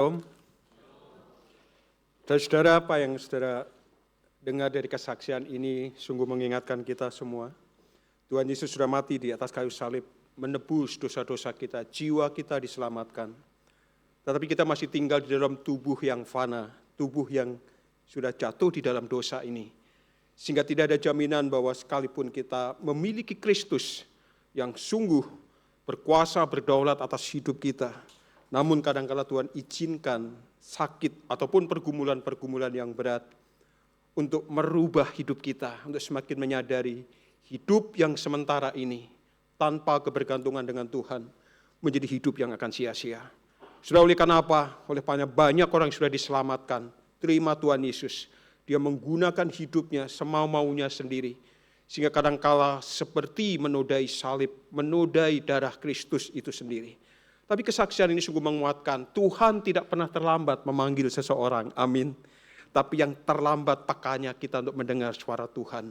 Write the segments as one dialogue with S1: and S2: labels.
S1: Om. Saudara, apa yang saudara dengar dari kesaksian ini sungguh mengingatkan kita semua. Tuhan Yesus sudah mati di atas kayu salib, menebus dosa-dosa kita, jiwa kita diselamatkan. Tetapi kita masih tinggal di dalam tubuh yang fana, tubuh yang sudah jatuh di dalam dosa ini. Sehingga tidak ada jaminan bahwa sekalipun kita memiliki Kristus yang sungguh berkuasa, berdaulat atas hidup kita, namun kadang-kala Tuhan izinkan sakit ataupun pergumulan-pergumulan yang berat untuk merubah hidup kita, untuk semakin menyadari hidup yang sementara ini tanpa kebergantungan dengan Tuhan menjadi hidup yang akan sia-sia. Sudah oleh karena apa? Oleh banyak orang yang sudah diselamatkan. Terima Tuhan Yesus. Dia menggunakan hidupnya semau-maunya sendiri. Sehingga kadang-kala seperti menodai salib, menodai darah Kristus itu sendiri. Tapi kesaksian ini sungguh menguatkan, Tuhan tidak pernah terlambat memanggil seseorang, amin. Tapi yang terlambat pekannya kita untuk mendengar suara Tuhan.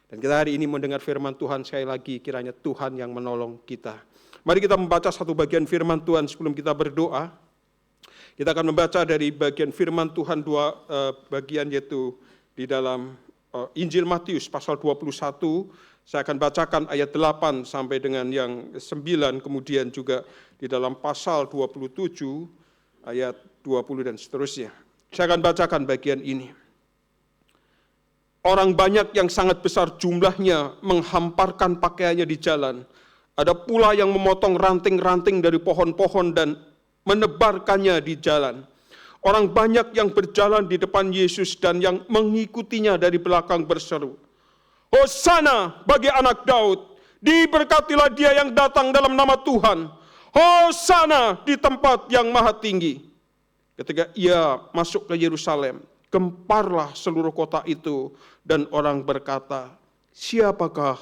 S1: Dan kita hari ini mendengar firman Tuhan sekali lagi, kiranya Tuhan yang menolong kita. Mari kita membaca satu bagian firman Tuhan sebelum kita berdoa. Kita akan membaca dari bagian firman Tuhan dua bagian, yaitu di dalam Injil Matius pasal 21. Saya akan bacakan ayat 8 sampai dengan yang 9, kemudian juga di dalam pasal 27, ayat 20 dan seterusnya. Saya akan bacakan bagian ini. Orang banyak yang sangat besar jumlahnya menghamparkan pakaiannya di jalan. Ada pula yang memotong ranting-ranting dari pohon-pohon dan menebarkannya di jalan. Orang banyak yang berjalan di depan Yesus dan yang mengikutinya dari belakang berseru, Hosana bagi anak Daud, diberkatilah dia yang datang dalam nama Tuhan. Hosana di tempat yang maha tinggi. Ketika ia masuk ke Yerusalem, gemparlah seluruh kota itu dan orang berkata, siapakah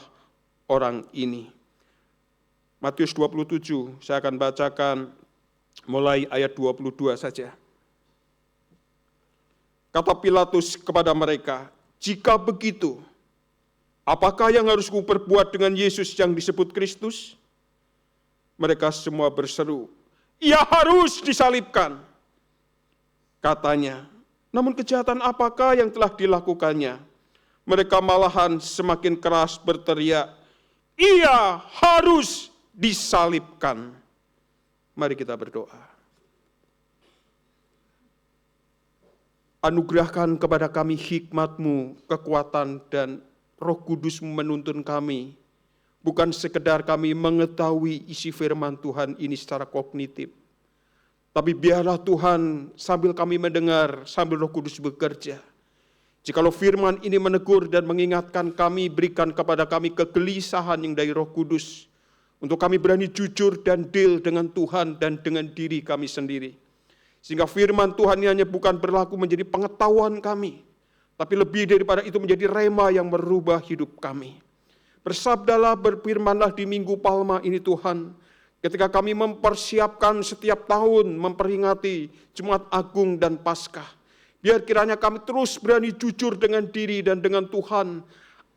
S1: orang ini? Matius 27, saya akan bacakan mulai ayat 22 saja. Kata Pilatus kepada mereka, jika begitu, apakah yang harus kuperbuat dengan Yesus yang disebut Kristus? Mereka semua berseru, ia harus disalibkan. Katanya, namun kejahatan apakah yang telah dilakukannya? Mereka malahan semakin keras berteriak, ia harus disalibkan. Mari kita berdoa. Anugerahkan kepada kami hikmat-Mu, kekuatan dan Roh Kudus-Mu menuntun kami, bukan sekedar kami mengetahui isi firman Tuhan ini secara kognitif, tapi biarlah Tuhan sambil kami mendengar, sambil Roh Kudus bekerja. Jikalau firman ini menegur dan mengingatkan kami, berikan kepada kami kegelisahan yang dari Roh Kudus, untuk kami berani jujur dan deal dengan Tuhan dan dengan diri kami sendiri. Sehingga firman Tuhan ini hanya bukan berlaku menjadi pengetahuan kami, tapi lebih daripada itu menjadi rema yang merubah hidup kami. Bersabdalah, berfirmanlah di Minggu Palma ini Tuhan, ketika kami mempersiapkan setiap tahun memperingati Jumat Agung dan Paskah. Biar kiranya kami terus berani jujur dengan diri dan dengan Tuhan.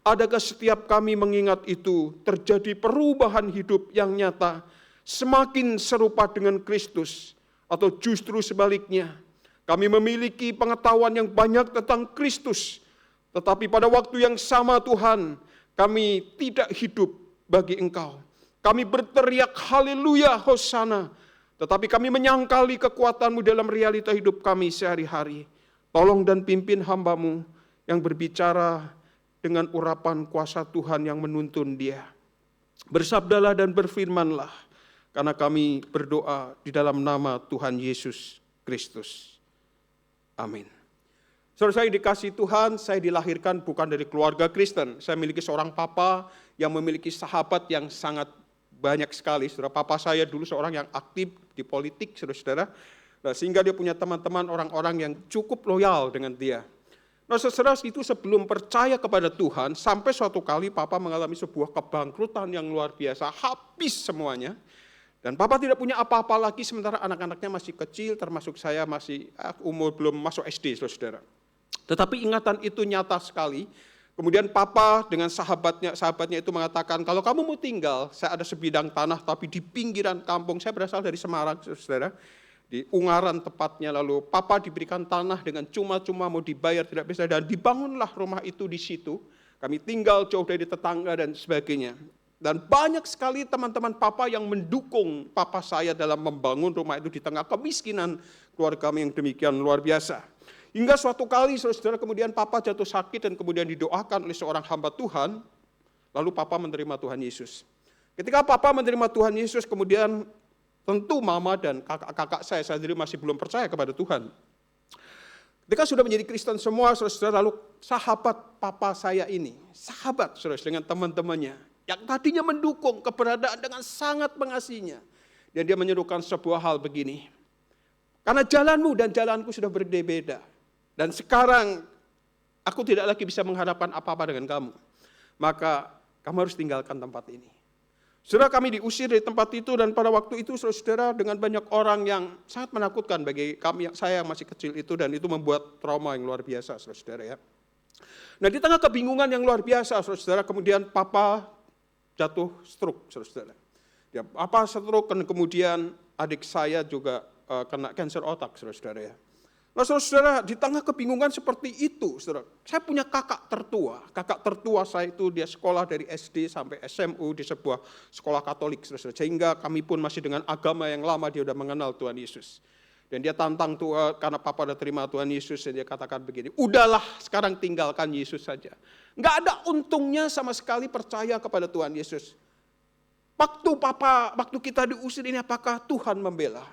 S1: Adakah setiap kami mengingat itu terjadi perubahan hidup yang nyata, semakin serupa dengan Kristus, atau justru sebaliknya, kami memiliki pengetahuan yang banyak tentang Kristus, tetapi pada waktu yang sama Tuhan, kami tidak hidup bagi Engkau. Kami berteriak haleluya, hosana, tetapi kami menyangkali kekuatan-Mu dalam realita hidup kami sehari-hari. Tolong dan pimpin hamba-Mu yang berbicara dengan urapan kuasa Tuhan yang menuntun dia. Bersabdalah dan berfirmanlah, karena kami berdoa di dalam nama Tuhan Yesus Kristus. Amin. Saudara, saya dikasih Tuhan, saya dilahirkan bukan dari keluarga Kristen. Saya memiliki seorang papa yang memiliki sahabat yang sangat banyak sekali. Saudara, papa saya dulu seorang yang aktif di politik, saudara-saudara. Nah, sehingga dia punya teman-teman orang-orang yang cukup loyal dengan dia. Nah, saudara, itu sebelum percaya kepada Tuhan, sampai suatu kali papa mengalami sebuah kebangkrutan yang luar biasa, habis semuanya. Dan papa tidak punya apa-apa lagi, sementara anak-anaknya masih kecil, termasuk saya masih umur belum masuk SD, saudara. Tetapi ingatan itu nyata sekali. Kemudian papa dengan sahabatnya itu mengatakan, kalau kamu mau tinggal, saya ada sebidang tanah tapi di pinggiran kampung. Saya berasal dari Semarang, saudara. di Ungaran tepatnya. Lalu papa diberikan tanah dengan cuma-cuma, mau dibayar tidak bisa, dan dibangunlah rumah itu di situ. Kami tinggal jauh dari tetangga dan sebagainya. Dan banyak sekali teman-teman papa yang mendukung papa saya dalam membangun rumah itu di tengah kemiskinan keluarga kami yang demikian luar biasa. Hingga suatu kali saudara, kemudian papa jatuh sakit dan kemudian didoakan oleh seorang hamba Tuhan. Lalu papa menerima Tuhan Yesus. Ketika papa menerima Tuhan Yesus, kemudian tentu mama dan kakak-kakak saya sendiri masih belum percaya kepada Tuhan. Ketika sudah menjadi Kristen semua, saudara, lalu sahabat papa saya ini, sahabat saudara dengan teman-temannya, yang tadinya mendukung keberadaan dengan sangat mengasihinya. Dan dia menyerukan sebuah hal begini, karena jalanmu dan jalanku sudah berbeda, dan sekarang aku tidak lagi bisa mengharapkan apa-apa dengan kamu, maka kamu harus tinggalkan tempat ini. Saudara, kami diusir dari tempat itu, dan pada waktu itu saudara dengan banyak orang yang sangat menakutkan bagi kami, saya yang masih kecil itu, dan itu membuat trauma yang luar biasa saudara ya. Nah, di tengah kebingungan yang luar biasa saudara, kemudian papa jatuh stroke saudara. Ya, papa stroke, dan kemudian adik saya juga kena kanker otak saudara ya. Nah saudara, di tengah kebingungan seperti itu, saudara, saya punya kakak tertua. Kakak tertua saya itu dia sekolah dari SD sampai SMU di sebuah sekolah Katolik, saudara. Sehingga kami pun masih dengan agama yang lama, dia sudah mengenal Tuhan Yesus. Dan dia tantang Tuhan, karena papa sudah terima Tuhan Yesus, dan dia katakan begini, udahlah sekarang tinggalkan Yesus saja. Nggak ada untungnya sama sekali percaya kepada Tuhan Yesus. Waktu kita diusir ini, apakah Tuhan membela?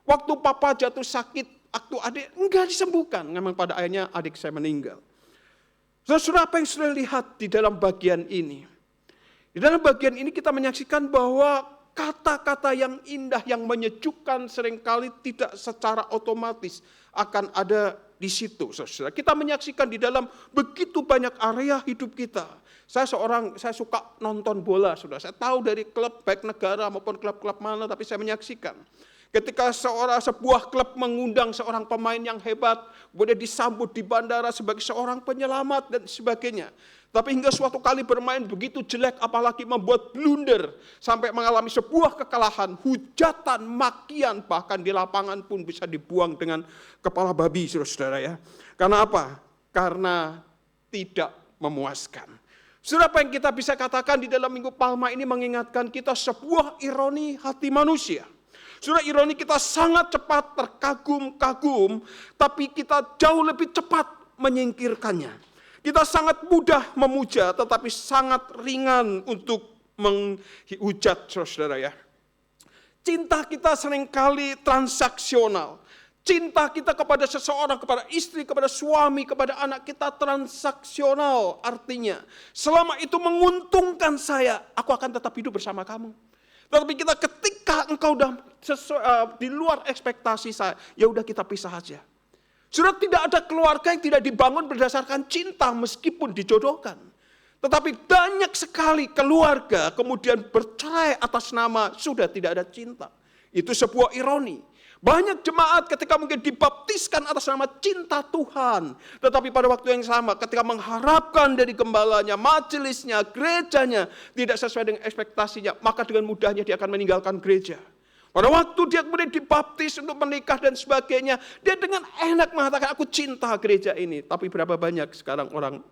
S1: Waktu papa jatuh sakit, waktu adik enggak disembuhkan, memang pada akhirnya adik saya meninggal. Saudara, apa yang sudah lihat di dalam bagian ini? Di dalam bagian ini kita menyaksikan bahwa kata-kata yang indah, yang menyejukkan seringkali tidak secara otomatis akan ada di situ. Saudara, kita menyaksikan di dalam begitu banyak area hidup kita. Saya suka nonton bola, saudara. Saya tahu dari klub baik negara maupun klub-klub mana, tapi saya menyaksikan. Ketika sebuah klub mengundang seorang pemain yang hebat, boleh disambut di bandara sebagai seorang penyelamat dan sebagainya. Tapi hingga suatu kali bermain begitu jelek, apalagi membuat blunder, sampai mengalami sebuah kekalahan, hujatan, makian, bahkan di lapangan pun bisa dibuang dengan kepala babi, saudara ya. Karena apa? Karena tidak memuaskan. Saudara, apa yang kita bisa katakan di dalam Minggu Palma ini mengingatkan kita sebuah ironi hati manusia. Saudara, ironi kita sangat cepat terkagum-kagum, tapi kita jauh lebih cepat menyingkirkannya. Kita sangat mudah memuja, tetapi sangat ringan untuk menghujat, saudara ya. Cinta kita seringkali transaksional. Cinta kita kepada seseorang, kepada istri, kepada suami, kepada anak kita transaksional. Artinya, selama itu menguntungkan saya, aku akan tetap hidup bersama kamu. Tetapi kita ketika engkau sudah di luar ekspektasi saya, ya udah kita pisah aja. Sudah tidak ada keluarga yang tidak dibangun berdasarkan cinta meskipun dijodohkan. Tetapi banyak sekali keluarga kemudian bercerai atas nama sudah tidak ada cinta. Itu sebuah ironi. Banyak jemaat ketika mungkin dibaptiskan atas nama cinta Tuhan. Tetapi pada waktu yang sama ketika mengharapkan dari gembalanya, majelisnya, gerejanya tidak sesuai dengan ekspektasinya, maka dengan mudahnya dia akan meninggalkan gereja. Pada waktu dia kemudian dibaptis untuk menikah dan sebagainya, dia dengan enak mengatakan aku cinta gereja ini. Tapi berapa banyak sekarang orang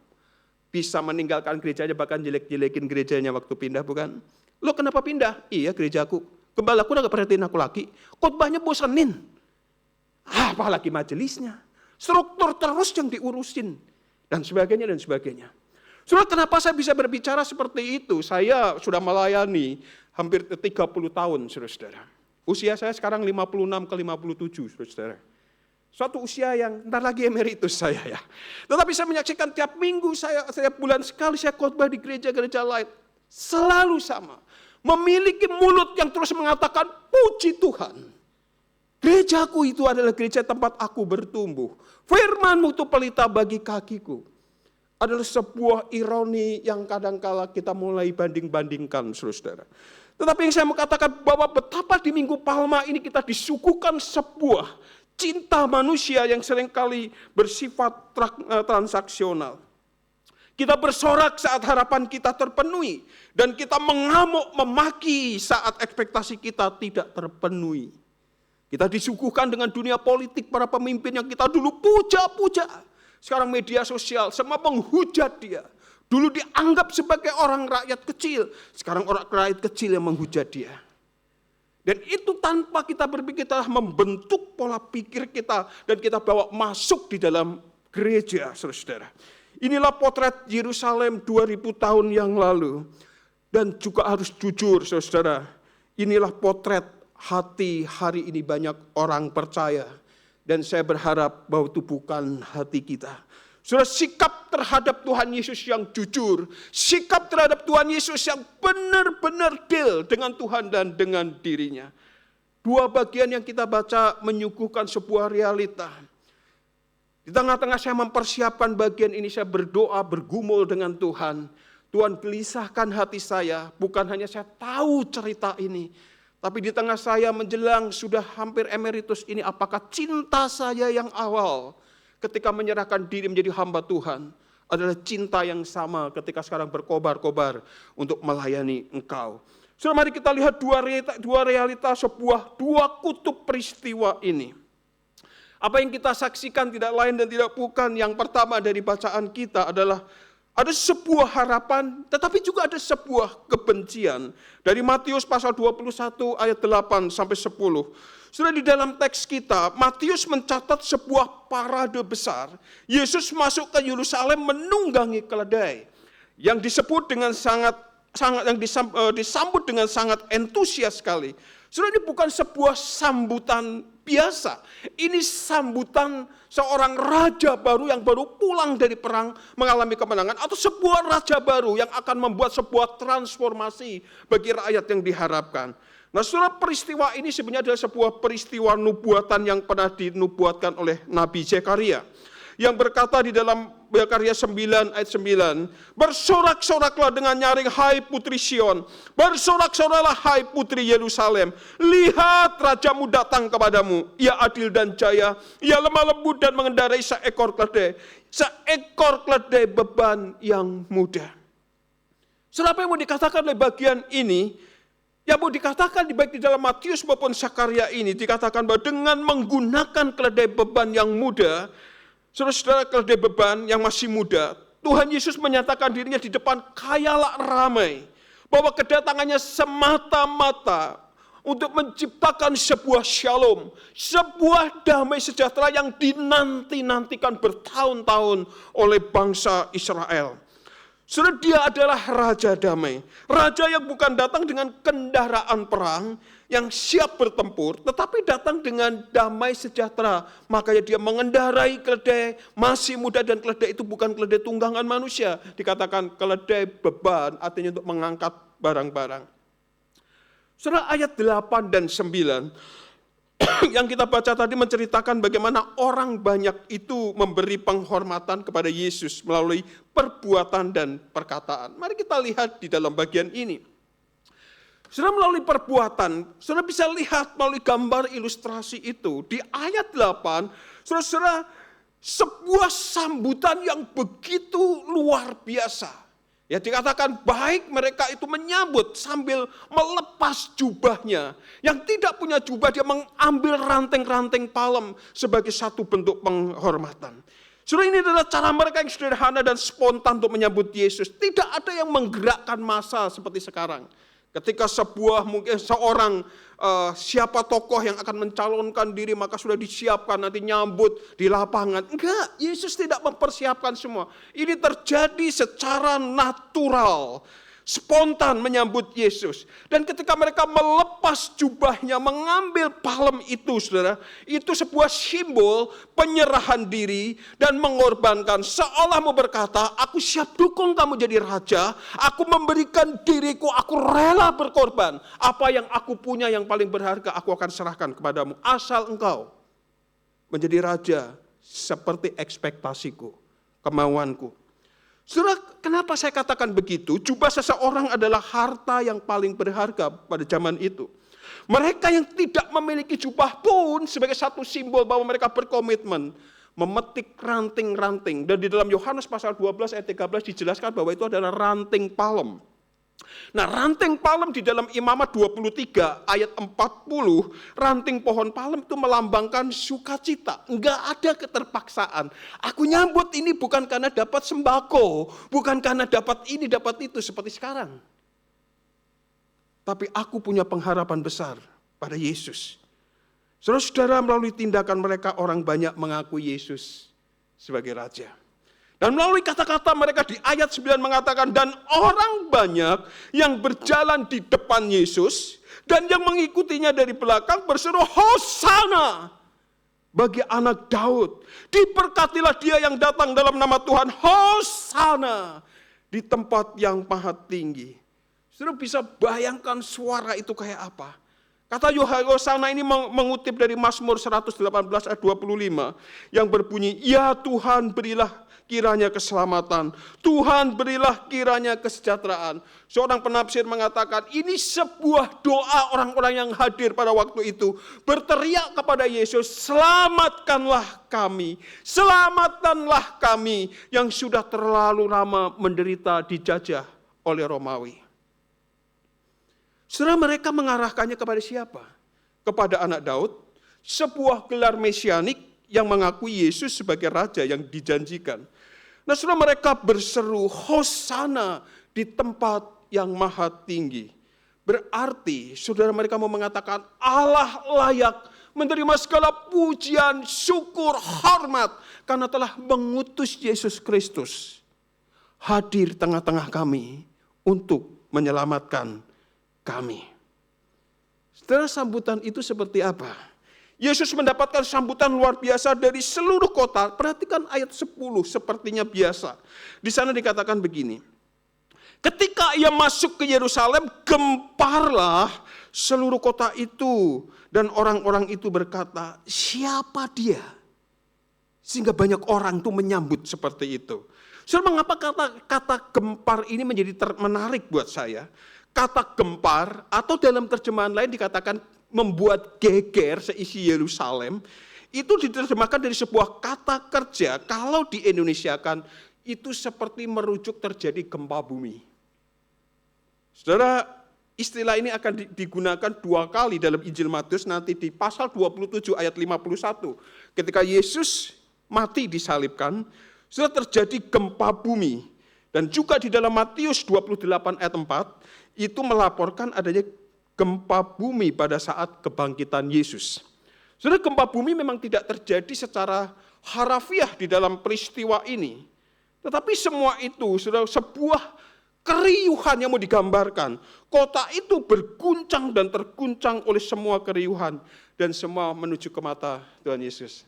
S1: bisa meninggalkan gerejanya, bahkan jelek-jelekin gerejanya waktu pindah, bukan? Lo kenapa pindah? Iya, gerejaku. Gembalaku udah gak perhatiin aku lagi. Khotbahnya bosenin. Apalagi majelisnya. Struktur terus yang diurusin. Dan sebagainya, dan sebagainya. Saudara, kenapa saya bisa berbicara seperti itu? Saya sudah melayani hampir 30 tahun, saudara. Usia saya sekarang 56 ke 57, saudara. Suatu usia yang ntar lagi emeritus saya ya. Tetapi saya menyaksikan tiap minggu, setiap bulan sekali saya khotbah di gereja-gereja lain. Selalu sama. Memiliki mulut yang terus mengatakan puji Tuhan. Gerejaku itu adalah gereja tempat aku bertumbuh. Firman-Mu itu pelita bagi kakiku. Adalah sebuah ironi yang kadangkala kita mulai banding-bandingkan, saudara. Tetapi yang saya mau katakan bahwa betapa di Minggu Palma ini kita disuguhkan sebuah cinta manusia yang seringkali bersifat transaksional. Kita bersorak saat harapan kita terpenuhi. Dan kita mengamuk, memaki saat ekspektasi kita tidak terpenuhi. Kita disuguhkan dengan dunia politik para pemimpin yang kita dulu puja-puja. Sekarang media sosial semua menghujat dia. Dulu dianggap sebagai orang rakyat kecil. Sekarang orang rakyat kecil yang menghujat dia. Dan itu tanpa kita berpikir, kita membentuk pola pikir kita. Dan kita bawa masuk di dalam gereja, saudara-saudara. Inilah potret Yerusalem 2000 tahun yang lalu. Dan juga harus jujur, saudara-saudara. Inilah potret hati hari ini banyak orang percaya. Dan saya berharap bahwa itu bukan hati kita. Saudara, sikap terhadap Tuhan Yesus yang jujur. Sikap terhadap Tuhan Yesus yang benar-benar deal dengan Tuhan dan dengan dirinya. Dua bagian yang kita baca menyuguhkan sebuah realita. Di tengah-tengah saya mempersiapkan bagian ini, saya berdoa, bergumul dengan Tuhan. Tuhan, gelisahkan hati saya. Bukan hanya saya tahu cerita ini. Tapi di tengah saya menjelang sudah hampir emeritus ini, apakah cinta saya yang awal ketika menyerahkan diri menjadi hamba Tuhan adalah cinta yang sama ketika sekarang berkobar-kobar untuk melayani Engkau. So, mari kita lihat dua realita dua kutub peristiwa ini. Apa yang kita saksikan tidak lain dan tidak bukan. Yang pertama dari bacaan kita adalah ada sebuah harapan, tetapi juga ada sebuah kebencian. Dari Matius pasal 21 ayat 8 sampai 10. Sudah di dalam teks kita, Matius mencatat sebuah parade besar. Yesus masuk ke Yerusalem menunggangi keledai. Yang disebut dengan disambut dengan sangat antusias sekali. Sudah ini bukan sebuah sambutan biasa. Ini sambutan seorang raja baru yang baru pulang dari perang mengalami kemenangan. Atau sebuah raja baru yang akan membuat sebuah transformasi bagi rakyat yang diharapkan. Nah, saudara, peristiwa ini sebenarnya adalah sebuah peristiwa nubuatan yang pernah dinubuatkan oleh Nabi Zekaria. Yang berkata di dalam Zekaria 9 ayat 9, bersorak-soraklah dengan nyaring, hai putri Sion, bersorak-soraklah hai putri Yerusalem, lihat rajamu datang kepadamu, ia adil dan jaya, ia lemah lembut dan mengendarai seekor keledai beban yang mudah. Saudara, apa yang mau dikatakan oleh bagian ini? Yang mau dikatakan baik di dalam Matius maupun Zekaria ini, dikatakan bahwa dengan menggunakan keledai beban yang muda, saudara-saudara, keledai beban yang masih muda, Tuhan Yesus menyatakan dirinya di depan khayalak ramai, bahwa kedatangannya semata-mata untuk menciptakan sebuah shalom, sebuah damai sejahtera yang dinanti-nantikan bertahun-tahun oleh bangsa Israel. Saudara, dia adalah raja damai. Raja yang bukan datang dengan kendaraan perang yang siap bertempur, tetapi datang dengan damai sejahtera. Makanya dia mengendarai keledai masih muda, dan keledai itu bukan keledai tunggangan manusia. Dikatakan keledai beban, artinya untuk mengangkat barang-barang. Saudara, ayat 8 dan 9 yang kita baca tadi menceritakan bagaimana orang banyak itu memberi penghormatan kepada Yesus melalui perbuatan dan perkataan. Mari kita lihat di dalam bagian ini. Saudara, melalui perbuatan, saudara bisa lihat melalui gambar ilustrasi itu. Di ayat 8, saudara, sebuah sambutan yang begitu luar biasa. Ya, dikatakan baik mereka itu menyambut sambil melepas jubahnya. Yang tidak punya jubah, dia mengambil ranting-ranting palem sebagai satu bentuk penghormatan. Saudara, ini adalah cara mereka yang sederhana dan spontan untuk menyambut Yesus. Tidak ada yang menggerakkan massa seperti sekarang. Ketika mungkin seorang siapa tokoh yang akan mencalonkan diri, maka sudah disiapkan nanti nyambut di lapangan. Enggak, Yesus tidak mempersiapkan semua. Ini terjadi secara natural, spontan menyambut Yesus. Dan ketika mereka melepas jubahnya, mengambil palem itu, saudara, itu sebuah simbol penyerahan diri dan mengorbankan. Seolah mau berkata, aku siap dukung kamu jadi raja, aku memberikan diriku, aku rela berkorban. Apa yang aku punya yang paling berharga, aku akan serahkan kepadamu. Asal engkau menjadi raja seperti ekspektasiku, kemauanku. Saudara, kenapa saya katakan begitu? Jubah seseorang adalah harta yang paling berharga pada zaman itu. Mereka yang tidak memiliki jubah pun sebagai satu simbol bahwa mereka berkomitmen memetik ranting-ranting. Dan di dalam Yohanes pasal 12 ayat 13 dijelaskan bahwa itu adalah ranting palem. Nah, ranting palem di dalam Imamat 23 ayat 40, ranting pohon palem itu melambangkan sukacita. Enggak ada keterpaksaan. Aku nyambut ini bukan karena dapat sembako, bukan karena dapat ini, dapat itu seperti sekarang. Tapi aku punya pengharapan besar pada Yesus. Saudara-saudara, melalui tindakan mereka orang banyak mengakui Yesus sebagai Raja. Dan melalui kata-kata mereka di ayat 9 mengatakan, dan orang banyak yang berjalan di depan Yesus, dan yang mengikutinya dari belakang berseru, Hosana bagi anak Daud. Diberkatilah dia yang datang dalam nama Tuhan, Hosana di tempat yang maha tinggi. Saudara bisa bayangkan suara itu kayak apa? Kata Hosana ini mengutip dari Mazmur 118 ayat 25 yang berbunyi, ya Tuhan berilah kiranya keselamatan, Tuhan berilah kiranya kesejahteraan. Seorang penafsir mengatakan ini sebuah doa orang-orang yang hadir pada waktu itu. Berteriak kepada Yesus, selamatkanlah kami yang sudah terlalu lama menderita dijajah oleh Romawi. Saudara, mereka mengarahkannya kepada siapa? Kepada anak Daud, sebuah gelar mesianik yang mengakui Yesus sebagai Raja yang dijanjikan. Nah, saudara, mereka berseru, Hosana di tempat yang maha tinggi. Berarti, saudara, mereka mau mengatakan Allah layak menerima segala pujian, syukur, hormat, karena telah mengutus Yesus Kristus hadir tengah-tengah kami untuk menyelamatkan kami. Saudara, sambutan itu seperti apa? Yesus mendapatkan sambutan luar biasa dari seluruh kota. Perhatikan ayat 10 sepertinya biasa. Di sana dikatakan begini. Ketika ia masuk ke Yerusalem, gemparlah seluruh kota itu. Dan orang-orang itu berkata, siapa dia? Sehingga banyak orang itu menyambut seperti itu. Saudara, mengapa kata gempar ini menjadi menarik buat saya? Kata gempar atau dalam terjemahan lain dikatakan membuat geger seisi Yerusalem, itu diterjemahkan dari sebuah kata kerja, kalau di Indonesiakan itu seperti merujuk terjadi gempa bumi. Saudara, istilah ini akan digunakan 2 kali dalam Injil Matius, nanti di pasal 27 ayat 51. Ketika Yesus mati disalibkan, sudah terjadi gempa bumi. Dan juga di dalam Matius 28 ayat 4, itu melaporkan adanya gempa bumi pada saat kebangkitan Yesus. Saudara, gempa bumi memang tidak terjadi secara harafiah di dalam peristiwa ini. Tetapi semua itu, saudara, sebuah keriuhan yang mau digambarkan. Kota itu berguncang dan terguncang oleh semua keriuhan. Dan semua menuju ke mata Tuhan Yesus.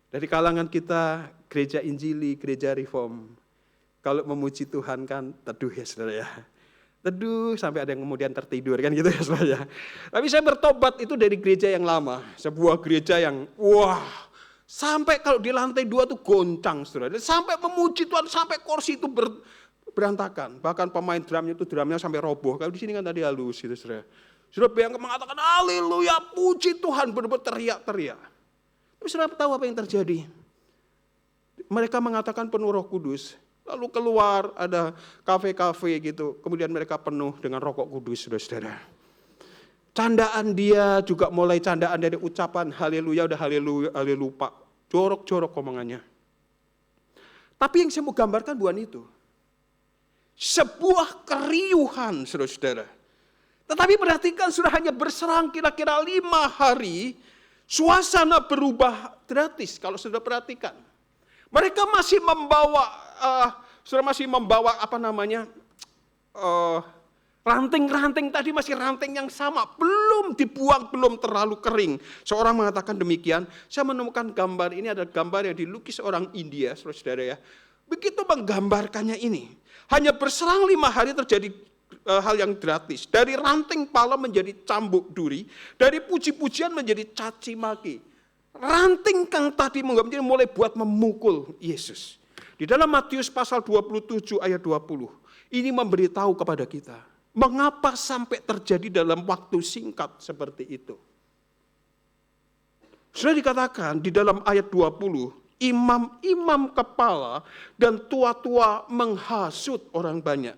S1: Dari kalangan kita, gereja Injili, gereja Reform, kalau memuji Tuhan kan teduh ya saudara ya. Teduh sampai ada yang kemudian tertidur kan gitu ya saudara. Tapi saya bertobat itu dari gereja yang lama. Sebuah gereja yang sampai kalau di lantai 2 tuh goncang saudara. Sampai memuji Tuhan, sampai kursi itu berantakan. Bahkan pemain drumnya sampai roboh. Kalau di sini kan tadi halus gitu saudara. Saudara yang mengatakan haleluya, puji Tuhan, benar-benar teriak-teriak. Tapi saudara tahu apa yang terjadi? Mereka mengatakan penuh Roh Kudus. Lalu keluar ada kafe-kafe gitu. Kemudian mereka penuh dengan rokok kudus, saudara-saudara. Candaan dia juga mulai candaan dari ucapan haleluya, udah haleluya, jorok-jorok omongannya. Tapi yang saya mau gambarkan bukan itu. Sebuah keriuhan, saudara-saudara. Tetapi perhatikan, sudah hanya berserang kira-kira 5 hari, suasana berubah drastis kalau sudah perhatikan. Mereka masih membawa ranting-ranting tadi masih ranting yang sama, belum dibuang, belum terlalu kering. Seorang mengatakan demikian, saya menemukan gambar ini adalah gambar yang dilukis orang India, saudara ya. Begitu menggambarkannya ini, hanya berselang 5 hari terjadi hal yang drastis. Dari ranting palem menjadi cambuk duri, dari puji-pujian menjadi caci maki. Ranting yang tadi mulai buat memukul Yesus. Di dalam Matius pasal 27 ayat 20, ini memberitahu kepada kita, mengapa sampai terjadi dalam waktu singkat seperti itu. Sudah dikatakan di dalam ayat 20, imam-imam kepala dan tua-tua menghasut orang banyak.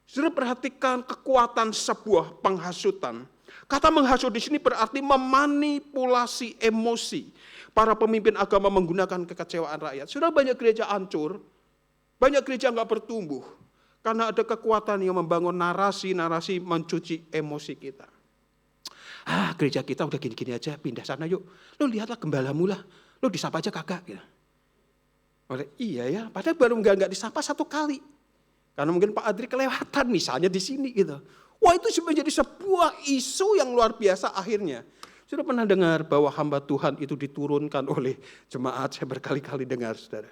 S1: Saudara perhatikan kekuatan sebuah penghasutan. Kata menghasut di sini berarti memanipulasi emosi. Para pemimpin agama menggunakan kekecewaan rakyat. Sudah banyak gereja hancur, banyak gereja nggak bertumbuh. Karena ada kekuatan yang membangun narasi-narasi mencuci emosi kita. Gereja kita udah gini-gini aja, pindah sana yuk. Lo lihatlah gembalamu lah, lo disapa aja kagak. Ya. Iya ya, padahal baru nggak disapa satu kali. Karena mungkin Pak Adri kelewatan misalnya di sini gitu. Wah itu menjadi sebuah isu yang luar biasa akhirnya. Sudah pernah dengar bahwa hamba Tuhan itu diturunkan oleh jemaat, saya berkali-kali dengar saudara.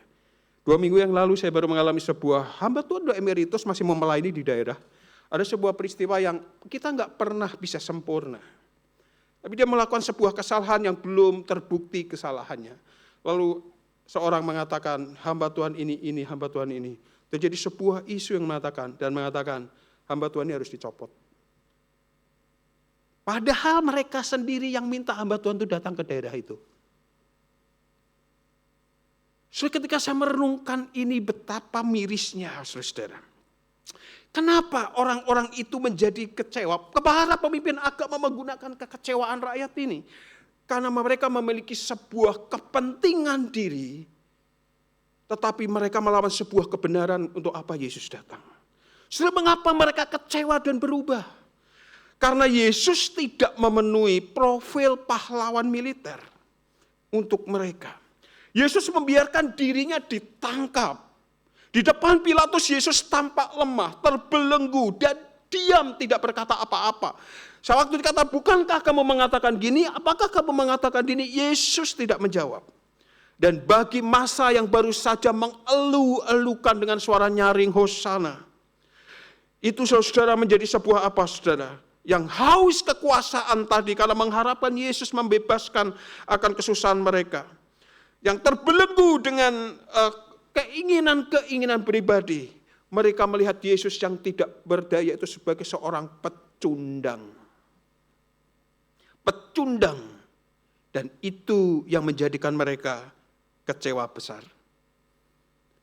S1: 2 minggu yang lalu saya baru mengalami sebuah hamba Tuhan emeritus masih memelayani di daerah. Ada sebuah peristiwa yang kita nggak pernah bisa sempurna. Tapi dia melakukan sebuah kesalahan yang belum terbukti kesalahannya. Lalu seorang mengatakan hamba Tuhan ini, hamba Tuhan ini. Terjadi sebuah isu yang mengatakan hamba Tuhan ini harus dicopot. Padahal mereka sendiri yang minta hamba Tuhan itu datang ke daerah itu. So, ketika saya merenungkan ini betapa mirisnya saudara. Kenapa orang-orang itu menjadi kecewa? Para pemimpin agama menggunakan kekecewaan rakyat ini. Karena mereka memiliki sebuah kepentingan diri. Tetapi mereka melawan sebuah kebenaran untuk apa Yesus datang. Sudah mengapa mereka kecewa dan berubah? Karena Yesus tidak memenuhi profil pahlawan militer untuk mereka. Yesus membiarkan dirinya ditangkap. Di depan Pilatus Yesus tampak lemah, terbelenggu dan diam tidak berkata apa-apa. Sewaktu dikata, bukankah kamu mengatakan gini? Apakah kamu mengatakan gini? Yesus tidak menjawab. Dan bagi massa yang baru saja mengeluh-elukan dengan suara nyaring Hosana. Itu saudara menjadi sebuah apa saudara? Yang haus kekuasaan tadi karena mengharapkan Yesus membebaskan akan kesusahan mereka. Yang terbelenggu dengan keinginan-keinginan pribadi. Mereka melihat Yesus yang tidak berdaya itu sebagai seorang pecundang. Pecundang. Dan itu yang menjadikan mereka kecewa besar.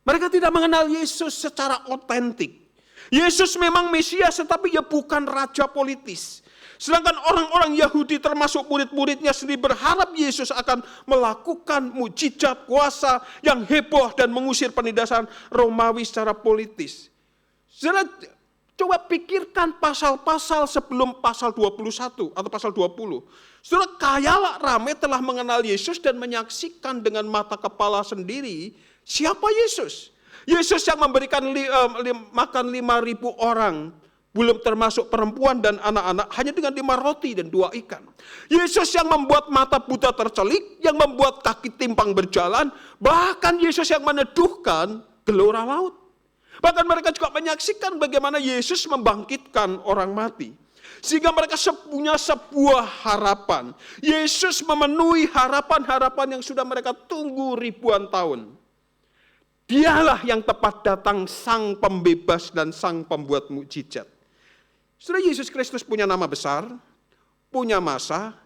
S1: Mereka tidak mengenal Yesus secara otentik. Yesus memang Mesias tetapi dia bukan raja politis. Sedangkan orang-orang Yahudi termasuk murid-muridnya sendiri berharap Yesus akan melakukan mujizat kuasa yang heboh dan mengusir penindasan Romawi secara politis. Saudara, coba pikirkan pasal-pasal sebelum pasal 21 atau pasal 20. Saudara, kayalah ramai telah mengenal Yesus dan menyaksikan dengan mata kepala sendiri siapa Yesus. Yesus yang memberikan makan 5.000 orang, belum termasuk perempuan dan anak-anak, hanya dengan 5 roti dan 2 ikan. Yesus yang membuat mata buta tercelik, yang membuat kaki timpang berjalan, bahkan Yesus yang meneduhkan gelora laut. Bahkan mereka juga menyaksikan bagaimana Yesus membangkitkan orang mati. Sehingga mereka punya sebuah harapan. Yesus memenuhi harapan-harapan yang sudah mereka tunggu ribuan tahun. Dialah yang tepat datang sang pembebas dan sang pembuat mukjizat. Saudara, Yesus Kristus punya nama besar, punya massa,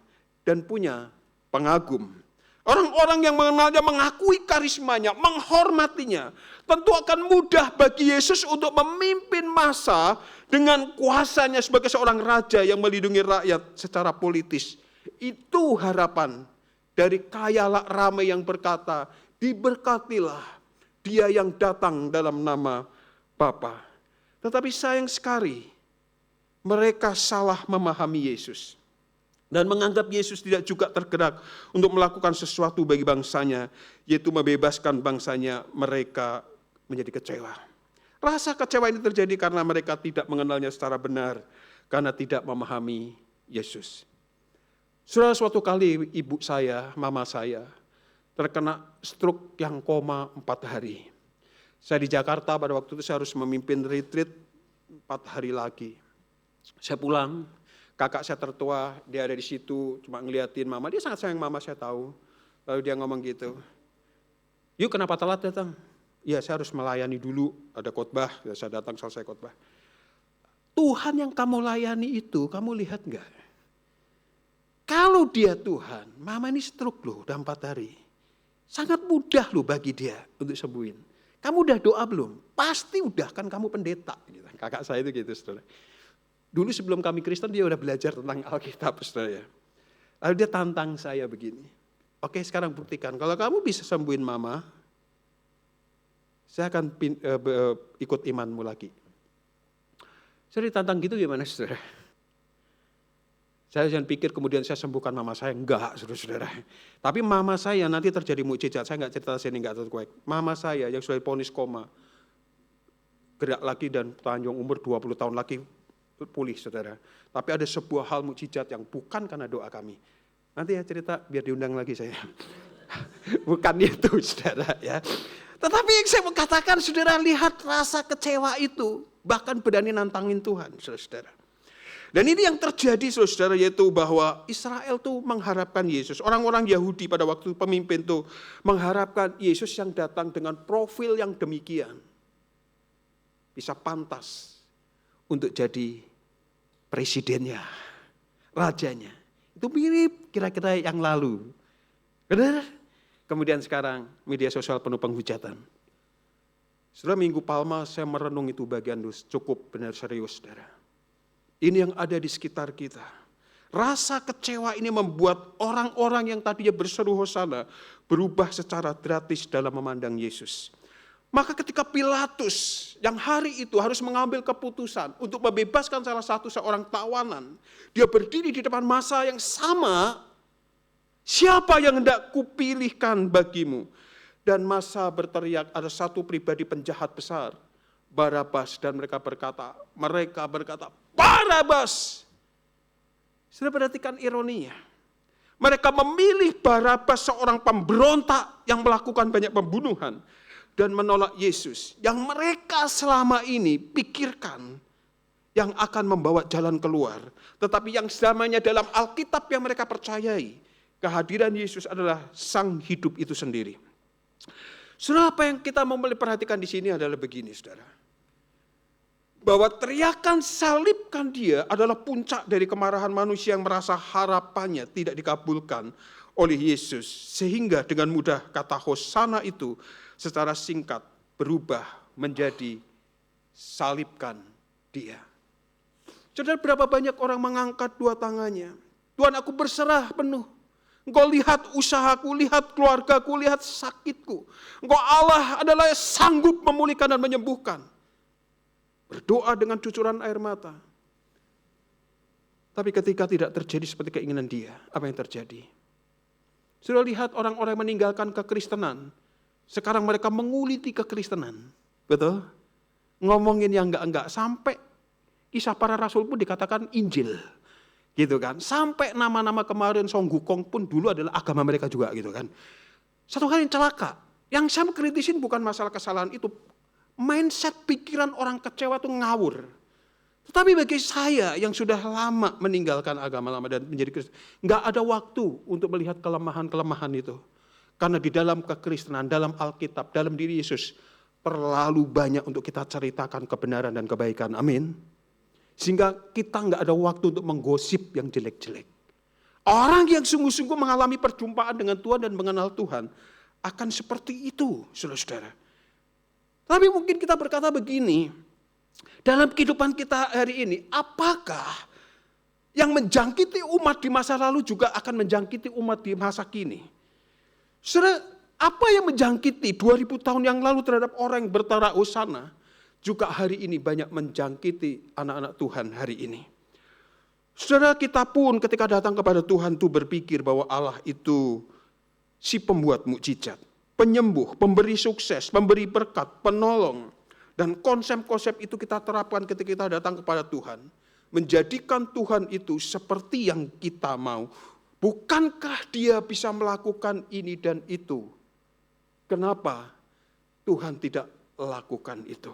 S1: dan punya pengagum. Orang-orang yang mengenalnya mengakui karismanya, menghormatinya. Tentu akan mudah bagi Yesus untuk memimpin massa dengan kuasanya sebagai seorang raja yang melindungi rakyat secara politis. Itu harapan dari kayalah ramai yang berkata, diberkatilah dia yang datang dalam nama Bapa. Tetapi sayang sekali, mereka salah memahami Yesus. Dan menganggap Yesus tidak juga tergerak untuk melakukan sesuatu bagi bangsanya, yaitu membebaskan bangsanya. Mereka menjadi kecewa. Rasa kecewa ini terjadi karena mereka tidak mengenalnya secara benar, karena tidak memahami Yesus. Saudara, suatu kali ibu saya, mama saya, terkena stroke yang koma 4 hari. Saya di Jakarta pada waktu itu saya harus memimpin retreat 4 hari lagi. Saya pulang, kakak saya tertua, dia ada di situ, cuma ngeliatin mama. Dia sangat sayang mama, saya tahu. Lalu dia ngomong gitu, yuk kenapa telat datang? Ya saya harus melayani dulu, ada khotbah, saya datang selesai khotbah. Tuhan yang kamu layani itu, kamu lihat enggak? Kalau dia Tuhan, mama ini stroke loh, udah 4 hari. Sangat mudah loh bagi dia untuk sembuhin. kamu udah doa belum? Pasti udah, kan kamu pendeta. Gitu. Kakak saya itu gitu, saudara. Dulu sebelum kami Kristen dia udah belajar tentang Alkitab, saudara ya. Lalu dia tantang saya begini. Oke, sekarang buktikan. Kalau kamu bisa sembuhin mama, saya akan ikut imanmu lagi. Saya ditantang gitu gimana, saudara? Saya jangan pikir kemudian saya sembuhkan mama saya. Enggak, saudara-saudara. Tapi mama saya nanti terjadi mukjizat. Saya enggak cerita sini, enggak terkuat. Mama saya yang sudah divonis koma, gerak lagi dan panjang umur 20 tahun lagi pulih, saudara. Tapi ada sebuah hal mukjizat yang bukan karena doa kami. Nanti ya cerita biar diundang lagi saya. Bukan itu, saudara ya. Tetapi yang saya mau katakan, saudara, lihat rasa kecewa itu. Bahkan berani nantangin Tuhan, saudara. Dan ini yang terjadi, saudara, yaitu bahwa Israel tuh mengharapkan Yesus. Orang-orang Yahudi pada waktu pemimpin tuh mengharapkan Yesus yang datang dengan profil yang demikian. Bisa pantas untuk jadi presidennya, rajanya. Itu mirip kira-kira yang lalu. Benar? Kemudian sekarang media sosial penuh penghujatan. Saudara, Minggu Palma saya merenung itu bagian cukup benar serius, saudara. Ini yang ada di sekitar kita. Rasa kecewa ini membuat orang-orang yang tadinya berseru hosana berubah secara drastis dalam memandang Yesus. Maka ketika Pilatus yang hari itu harus mengambil keputusan untuk membebaskan salah satu seorang tawanan, dia berdiri di depan massa yang sama, siapa yang hendak kupilihkan bagimu? Dan massa berteriak, ada satu pribadi penjahat besar, Barabas, dan mereka berkata, Barabas. Sudah perhatikan ironinya. Mereka memilih Barabas, seorang pemberontak yang melakukan banyak pembunuhan, dan menolak Yesus yang mereka selama ini pikirkan yang akan membawa jalan keluar. Tetapi yang selamanya dalam Alkitab yang mereka percayai, kehadiran Yesus adalah sang hidup itu sendiri. Saudara, apa yang kita mau perhatikan di sini adalah begini, saudara. Bahwa teriakan salibkan dia adalah puncak dari kemarahan manusia yang merasa harapannya tidak dikabulkan oleh Yesus. Sehingga dengan mudah kata hosana itu secara singkat berubah menjadi salibkan dia. Saudara, berapa banyak orang mengangkat dua tangannya. Tuhan, aku berserah penuh. Engkau lihat usahaku, lihat keluargaku, lihat sakitku. Engkau Allah adalah yang sanggup memulihkan dan menyembuhkan. Berdoa dengan cucuran air mata. Tapi ketika tidak terjadi seperti keinginan dia, apa yang terjadi? Sudah lihat orang-orang yang meninggalkan kekristenan, sekarang mereka menguliti kekristenan. Betul? Ngomongin yang enggak-enggak, sampai kisah para rasul pun dikatakan Injil. Gitu kan? Sampai nama-nama kemarin Song Gukong pun dulu adalah agama mereka juga gitu kan. Satu hal yang celaka, yang saya kritisin bukan masalah kesalahan itu, mindset pikiran orang kecewa itu ngawur. Tetapi bagi saya yang sudah lama meninggalkan agama lama dan menjadi Kristen, nggak ada waktu untuk melihat kelemahan-kelemahan itu. Karena di dalam kekristenan, dalam Alkitab, dalam diri Yesus, terlalu banyak untuk kita ceritakan kebenaran dan kebaikan. Amin. Sehingga kita nggak ada waktu untuk menggosip yang jelek-jelek. Orang yang sungguh-sungguh mengalami perjumpaan dengan Tuhan dan mengenal Tuhan akan seperti itu, saudara-saudara. Tapi mungkin kita berkata begini, dalam kehidupan kita hari ini, apakah yang menjangkiti umat di masa lalu juga akan menjangkiti umat di masa kini? Saudara, apa yang menjangkiti 2000 tahun yang lalu terhadap orang yang bertara hosana, juga hari ini banyak menjangkiti anak-anak Tuhan hari ini. Saudara, kita pun ketika datang kepada Tuhan itu berpikir bahwa Allah itu si pembuat mukjizat, penyembuh, pemberi sukses, pemberi berkat, penolong. Dan konsep-konsep itu kita terapkan ketika kita datang kepada Tuhan. Menjadikan Tuhan itu seperti yang kita mau. Bukankah dia bisa melakukan ini dan itu? Kenapa Tuhan tidak lakukan itu?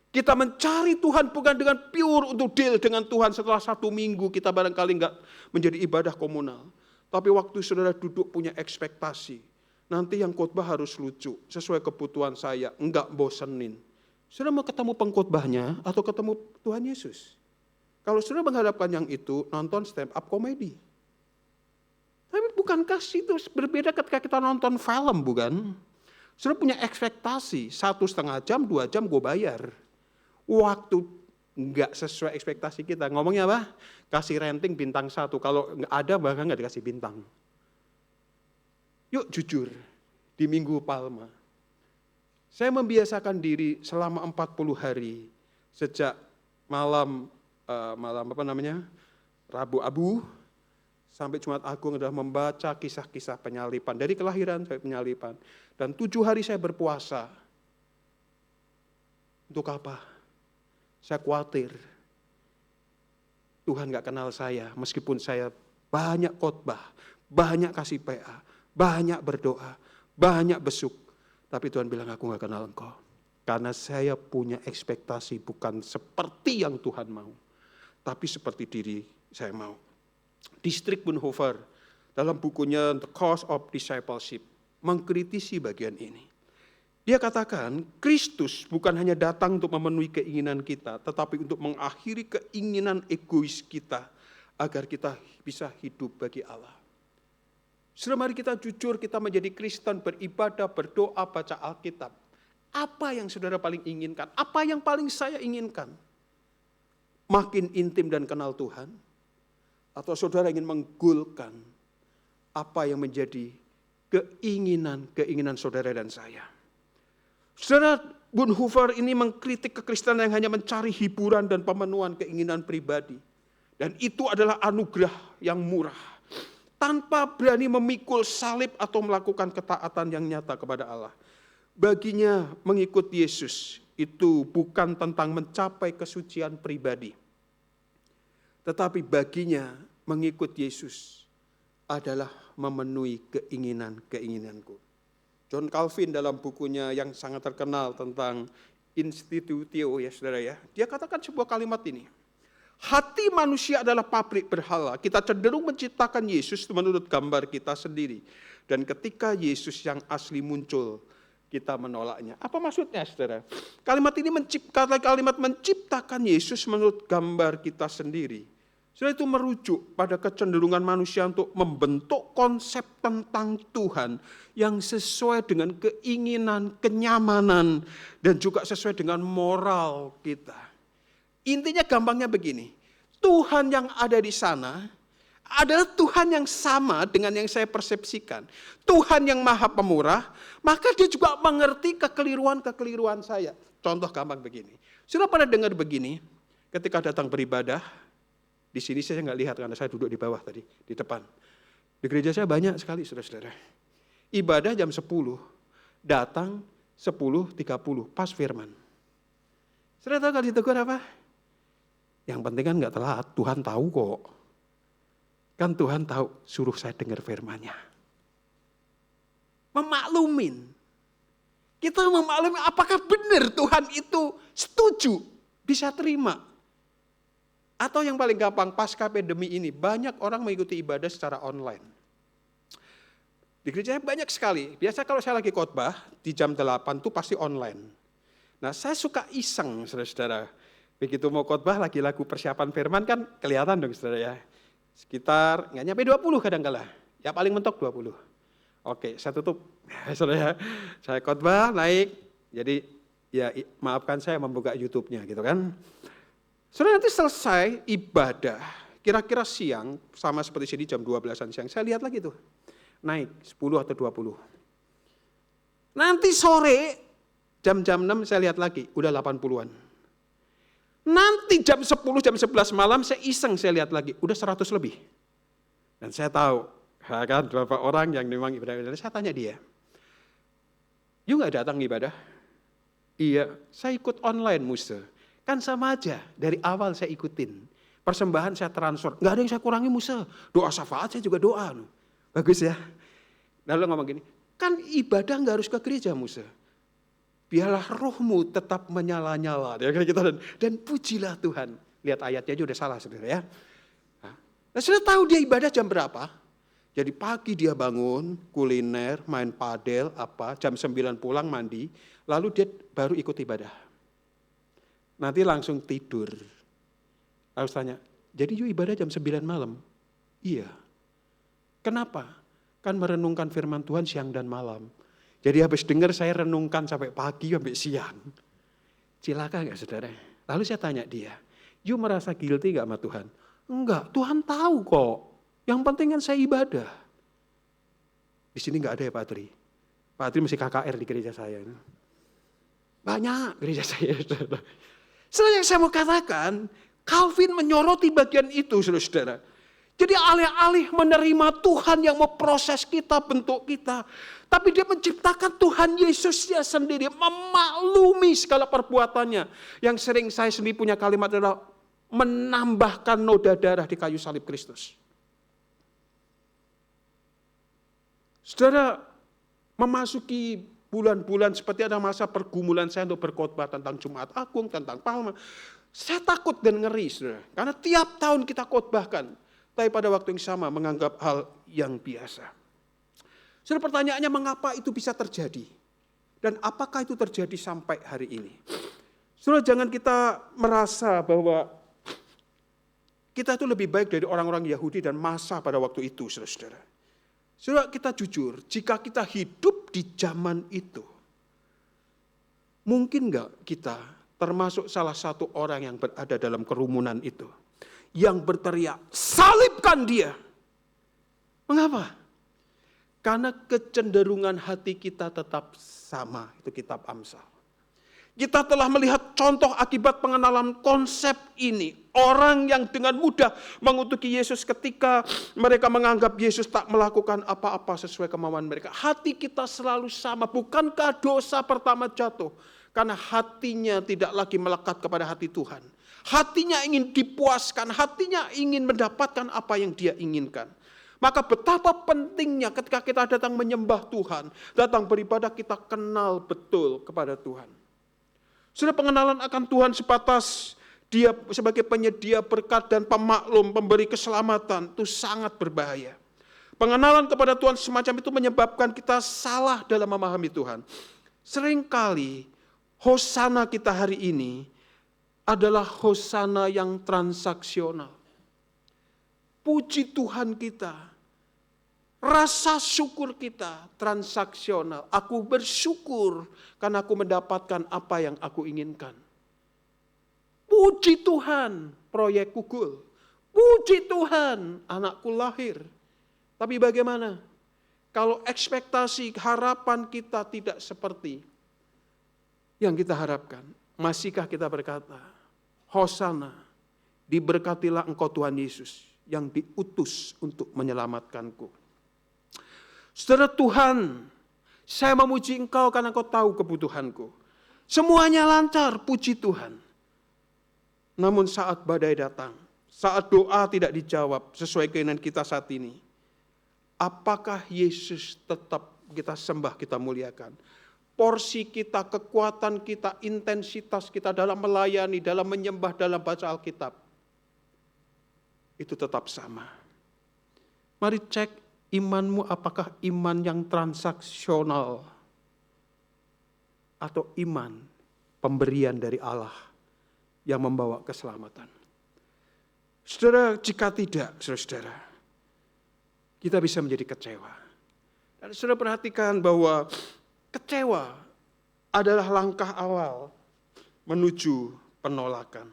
S1: Kita mencari Tuhan bukan dengan pure untuk deal dengan Tuhan setelah 1 minggu kita barangkali enggak menjadi ibadah komunal. Tapi waktu saudara duduk punya ekspektasi. Nanti yang khotbah harus lucu, sesuai kebutuhan saya, enggak bosenin. Saudara mau ketemu pengkhotbahnya atau ketemu Tuhan Yesus? Kalau saudara mengharapkan yang itu, nonton stand up comedy. Tapi bukankah itu berbeda ketika kita nonton film, bukan? Saudara punya ekspektasi, 1,5 jam, 2 jam gue bayar. Waktu nggak sesuai ekspektasi kita. Ngomongnya apa? Kasih rating bintang 1. Kalau nggak ada bahkan nggak dikasih bintang. Yuk jujur, di Minggu Palma, saya membiasakan diri selama 40 hari sejak malam Rabu Abu sampai Jumat Agung adalah membaca kisah-kisah penyalipan dari kelahiran sampai penyalipan. Dan 7 hari saya berpuasa. Untuk apa? Saya khawatir Tuhan gak kenal saya meskipun saya banyak khotbah, banyak kasih PA, banyak berdoa, banyak besuk. Tapi Tuhan bilang aku gak kenal engkau. Karena saya punya ekspektasi bukan seperti yang Tuhan mau. Tapi seperti diri saya mau. Distrik Bonhoeffer dalam bukunya The Cost of Discipleship mengkritisi bagian ini. Dia katakan, Kristus bukan hanya datang untuk memenuhi keinginan kita, tetapi untuk mengakhiri keinginan egois kita, agar kita bisa hidup bagi Allah. Saudara, mari kita jujur, kita menjadi Kristen, beribadah, berdoa, baca Alkitab. Apa yang saudara paling inginkan? Apa yang paling saya inginkan? Makin intim dan kenal Tuhan? Atau saudara ingin menggulkan apa yang menjadi keinginan saudara dan saya? Saudara, Bonhoeffer ini mengkritik kekristenan yang hanya mencari hiburan dan pemenuhan keinginan pribadi. Dan itu adalah anugerah yang murah. Tanpa berani memikul salib atau melakukan ketaatan yang nyata kepada Allah. Baginya mengikut Yesus itu bukan tentang mencapai kesucian pribadi. Tetapi baginya mengikut Yesus adalah memenuhi keinginanku. John Calvin dalam bukunya yang sangat terkenal tentang Institutio ya saudara ya. Dia katakan sebuah kalimat ini. Hati manusia adalah pabrik berhala. Kita cenderung menciptakan Yesus menurut gambar kita sendiri. Dan ketika Yesus yang asli muncul, kita menolaknya. Apa maksudnya saudara? Kalimat ini menciptakan Yesus menurut gambar kita sendiri. Saudara, itu merujuk pada kecenderungan manusia untuk membentuk konsep tentang Tuhan yang sesuai dengan keinginan, kenyamanan, dan juga sesuai dengan moral kita. Intinya gampangnya begini, Tuhan yang ada di sana adalah Tuhan yang sama dengan yang saya persepsikan. Tuhan yang maha pemurah, maka dia juga mengerti kekeliruan-kekeliruan saya. Contoh gampang begini, sudah pernah dengar begini, ketika datang beribadah, di sini saya nggak lihat karena saya duduk di bawah tadi, di depan. Di gereja saya banyak sekali saudara-saudara. Ibadah jam 10, datang 10.30, pas firman. Saudara tahu kalau ditegur apa? Yang penting kan nggak telat, Tuhan tahu kok. Kan Tuhan tahu, suruh saya dengar firman-Nya. Memaklumin. Kita memaklumi apakah benar Tuhan itu setuju, bisa terima. Atau yang paling gampang, pasca pandemi ini, banyak orang mengikuti ibadah secara online. Di gereja banyak sekali. Biasa kalau saya lagi khotbah, di jam 8 itu pasti online. Nah, saya suka iseng, saudara-saudara. Begitu mau khotbah, lagi lagu persiapan firman kan kelihatan dong, saudara ya. Sekitar, nggak nyampe 20 kadang-kala. Ya paling mentok 20. Oke, saya tutup. Saudara ya, saya khotbah, naik. Jadi, ya maafkan saya membuka YouTube-nya gitu kan. Saudara, nanti selesai ibadah, kira-kira siang, sama seperti sini jam 12-an siang, saya lihat lagi tuh, naik 10 atau 20. Nanti sore, jam-jam 6 saya lihat lagi, udah 80-an. Nanti jam 10, jam 11 malam, saya iseng saya lihat lagi, udah 100 lebih. Dan saya tahu, kan beberapa orang yang memang ibadah, saya tanya dia, "You nggak datang ibadah?" "Iya, saya ikut online Musa." Kan sama aja, dari awal saya ikutin. Persembahan saya transfer, nggak ada yang saya kurangi Musa. Doa syafaat saya juga doa. Bagus ya. Lalu ngomong gini, kan ibadah nggak harus ke gereja Musa. Biarlah rohmu tetap menyala-nyala. Dan pujilah Tuhan. Lihat ayatnya aja udah salah saudara ya. Nah, sudah tahu dia ibadah jam berapa? Jadi pagi dia bangun, kuliner, main padel, jam 9 pulang mandi. Lalu dia baru ikut ibadah. Nanti langsung tidur. Harus tanya, jadi yuk ibadah jam 9 malam? Iya. Kenapa? Kan merenungkan firman Tuhan siang dan malam. Jadi habis dengar saya renungkan sampai pagi, sampai siang. Cilaka nggak saudara? Lalu saya tanya dia, you merasa guilty nggak sama Tuhan? Enggak, Tuhan tahu kok. Yang penting kan saya ibadah. Di sini nggak ada ya Pak Tri. Pak Tri mesti KKR di gereja saya. Banyak gereja saya. Saudara, yang saya mau katakan, Calvin menyoroti bagian itu, saudara. Jadi alih-alih menerima Tuhan yang memproses kita, bentuk kita. Tapi dia menciptakan Tuhan Yesusnya sendiri, memaklumi segala perbuatannya. Yang sering saya sendiri punya kalimat adalah menambahkan noda darah di kayu salib Kristus. Saudara, memasuki bulan-bulan seperti ada masa pergumulan saya untuk berkhotbah tentang Jumat Agung, tentang Palma. Saya takut dan ngeri, saudara. Karena tiap tahun kita khotbahkan. Tapi pada waktu yang sama menganggap hal yang biasa. Saudara, pertanyaannya mengapa itu bisa terjadi? Dan apakah itu terjadi sampai hari ini? Saudara, jangan kita merasa bahwa kita itu lebih baik dari orang-orang Yahudi dan masa pada waktu itu, saudara. Saudara, kita jujur, jika kita hidup di zaman itu, mungkin enggak kita termasuk salah satu orang yang berada dalam kerumunan itu, yang berteriak, salibkan dia. Mengapa? Karena kecenderungan hati kita tetap sama, itu kitab Amsal. Kita telah melihat contoh akibat pengenalan konsep ini. Orang yang dengan mudah mengutuki Yesus ketika mereka menganggap Yesus tak melakukan apa-apa sesuai kemauan mereka. Hati kita selalu sama. Bukankah dosa pertama jatuh? Karena hatinya tidak lagi melekat kepada hati Tuhan. Hatinya ingin dipuaskan, hatinya ingin mendapatkan apa yang dia inginkan. Maka betapa pentingnya ketika kita datang menyembah Tuhan, datang beribadah, kita kenal betul kepada Tuhan. Sudah pengenalan akan Tuhan sebatas dia sebagai penyedia berkat dan pemaklum, pemberi keselamatan, itu sangat berbahaya. Pengenalan kepada Tuhan semacam itu menyebabkan kita salah dalam memahami Tuhan. Seringkali hosana kita hari ini adalah hosana yang transaksional. Puji Tuhan kita, rasa syukur kita transaksional. Aku bersyukur karena aku mendapatkan apa yang aku inginkan. Puji Tuhan, proyek Google. Puji Tuhan, anakku lahir. Tapi bagaimana kalau ekspektasi harapan kita tidak seperti yang kita harapkan? Masihkah kita berkata, Hosana, diberkatilah engkau Tuhan Yesus yang diutus untuk menyelamatkanku. Saudara Tuhan, saya memuji engkau karena engkau tahu kebutuhanku. Semuanya lancar, puji Tuhan. Namun saat badai datang, saat doa tidak dijawab sesuai keinginan kita saat ini, apakah Yesus tetap kita sembah, kita muliakan? Porsi kita, kekuatan kita, intensitas kita dalam melayani, dalam menyembah, dalam baca Alkitab, itu tetap sama. Mari cek imanmu, apakah iman yang transaksional atau iman pemberian dari Allah yang membawa keselamatan. Saudara, jika tidak, saudara, kita bisa menjadi kecewa. Dan saudara perhatikan bahwa kecewa adalah langkah awal menuju penolakan.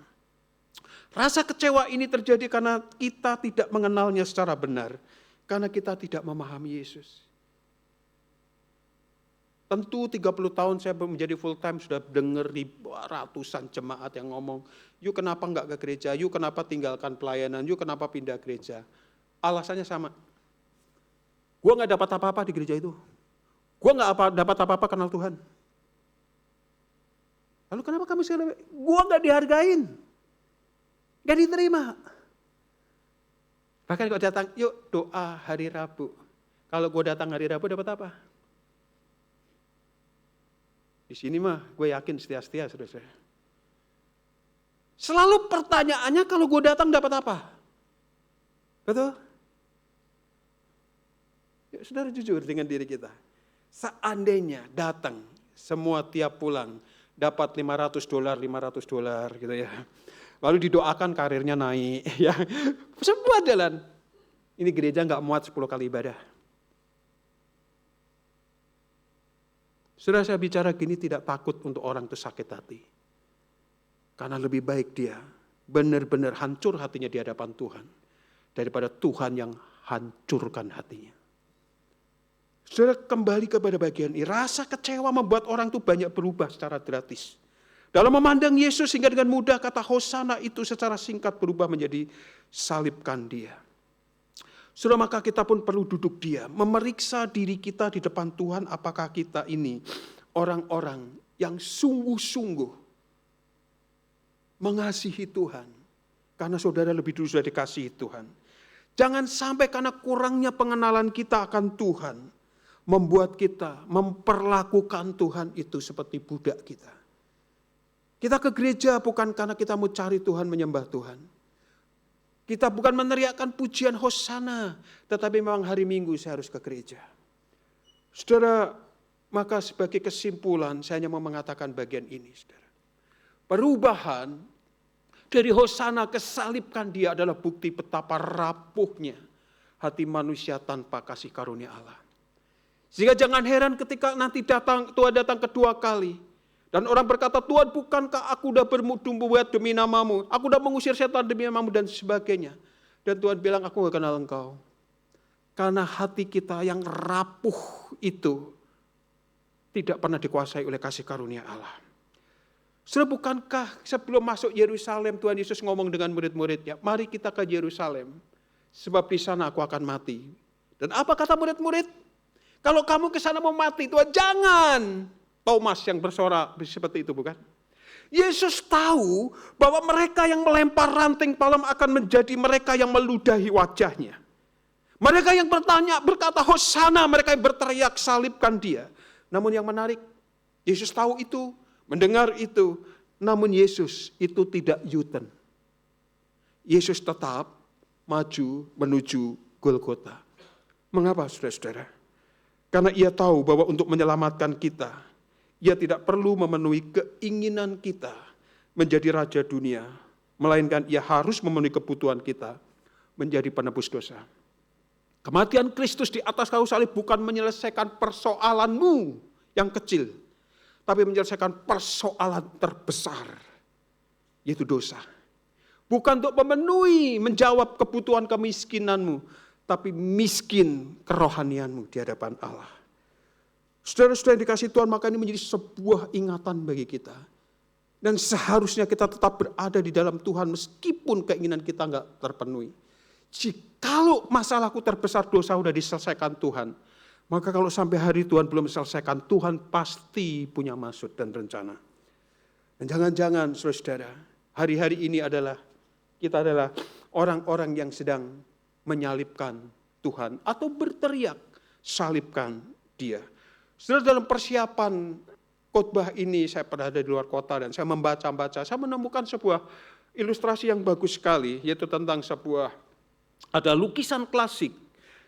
S1: Rasa kecewa ini terjadi karena kita tidak mengenalnya secara benar. Karena kita tidak memahami Yesus. Tentu 30 tahun saya menjadi full time sudah dengar ratusan jemaat yang ngomong, yuk kenapa enggak ke gereja, yuk kenapa tinggalkan pelayanan, yuk kenapa pindah gereja. Alasannya sama. Gue gak dapat apa-apa di gereja itu. Gue gak dapat apa-apa kenal Tuhan. Lalu kenapa kamu sekali? Gue gak dihargain. Gak diterima. Bahkan kalau datang, yuk doa hari Rabu. Kalau gue datang hari Rabu dapat apa? Di sini mah gue yakin setia-setia, saudara. Selalu pertanyaannya kalau gue datang dapat apa? Betul? Ya, saudara jujur dengan diri kita. Seandainya datang, semua tiap pulang dapat $500 gitu ya. Lalu didoakan karirnya naik, ya. Semua jalan. Ini gereja nggak muat 10 kali ibadah. Saudara, saya bicara gini tidak takut untuk orang itu sakit hati. Karena lebih baik dia benar-benar hancur hatinya di hadapan Tuhan. Daripada Tuhan yang hancurkan hatinya. Saudara, kembali kepada bagian ini. Rasa kecewa membuat orang itu banyak berubah secara gratis. Dalam memandang Yesus sehingga dengan mudah kata Hosana itu secara singkat berubah menjadi salibkan dia. Saudara, maka kita pun perlu duduk diam, memeriksa diri kita di depan Tuhan, apakah kita ini orang-orang yang sungguh-sungguh mengasihi Tuhan. Karena saudara lebih dulu sudah dikasihi Tuhan. Jangan sampai karena kurangnya pengenalan kita akan Tuhan, membuat kita memperlakukan Tuhan itu seperti budak kita. Kita ke gereja bukan karena kita mau cari Tuhan, menyembah Tuhan. Kita bukan meneriakkan pujian Hosana, tetapi memang hari Minggu saya harus ke gereja. Saudara, maka sebagai kesimpulan saya hanya mau mengatakan bagian ini, saudara. Perubahan dari Hosana ke salibkan dia adalah bukti betapa rapuhnya hati manusia tanpa kasih karunia Allah. Sehingga jangan heran ketika nanti Tuhan datang kedua kali. Dan orang berkata, Tuhan bukankah aku sudah berbuat demi namamu? Aku sudah mengusir setan demi namamu dan sebagainya. Dan Tuhan bilang, aku gak kenal engkau. Karena hati kita yang rapuh itu tidak pernah dikuasai oleh kasih karunia Allah. Saudara, bukankah sebelum masuk Yerusalem Tuhan Yesus ngomong dengan murid-muridnya, mari kita ke Yerusalem, sebab di sana aku akan mati. Dan apa kata murid-murid? Kalau kamu ke sana mau mati, Tuhan jangan. Thomas yang bersorak seperti itu, bukan? Yesus tahu bahwa mereka yang melempar ranting palem akan menjadi mereka yang meludahi wajahnya. Mereka yang berkata Hosana, mereka yang berteriak salibkan dia. Namun yang menarik, Yesus tahu itu, mendengar itu, namun Yesus itu tidak U-turn. Yesus tetap maju menuju Golgota. Mengapa, saudara-saudara? Karena ia tahu bahwa untuk menyelamatkan kita, ia tidak perlu memenuhi keinginan kita menjadi raja dunia, melainkan ia harus memenuhi kebutuhan kita menjadi penebus dosa. Kematian Kristus di atas kayu salib bukan menyelesaikan persoalanmu yang kecil, tapi menyelesaikan persoalan terbesar, yaitu dosa. Bukan untuk memenuhi, menjawab kebutuhan kemiskinanmu, tapi miskin kerohanianmu di hadapan Allah. Saudara-saudara yang dikasihi Tuhan, maka ini menjadi sebuah ingatan bagi kita. Dan seharusnya kita tetap berada di dalam Tuhan meskipun keinginan kita enggak terpenuhi. Jikalau masalahku terbesar dosa sudah diselesaikan Tuhan, maka kalau sampai hari Tuhan belum selesaikan, Tuhan pasti punya maksud dan rencana. Dan jangan-jangan saudara, hari-hari ini kita adalah orang-orang yang sedang menyalibkan Tuhan atau berteriak, salibkan dia. Saudara, dalam persiapan khotbah ini saya pernah ada di luar kota dan saya membaca-baca, saya menemukan sebuah ilustrasi yang bagus sekali, yaitu tentang ada lukisan klasik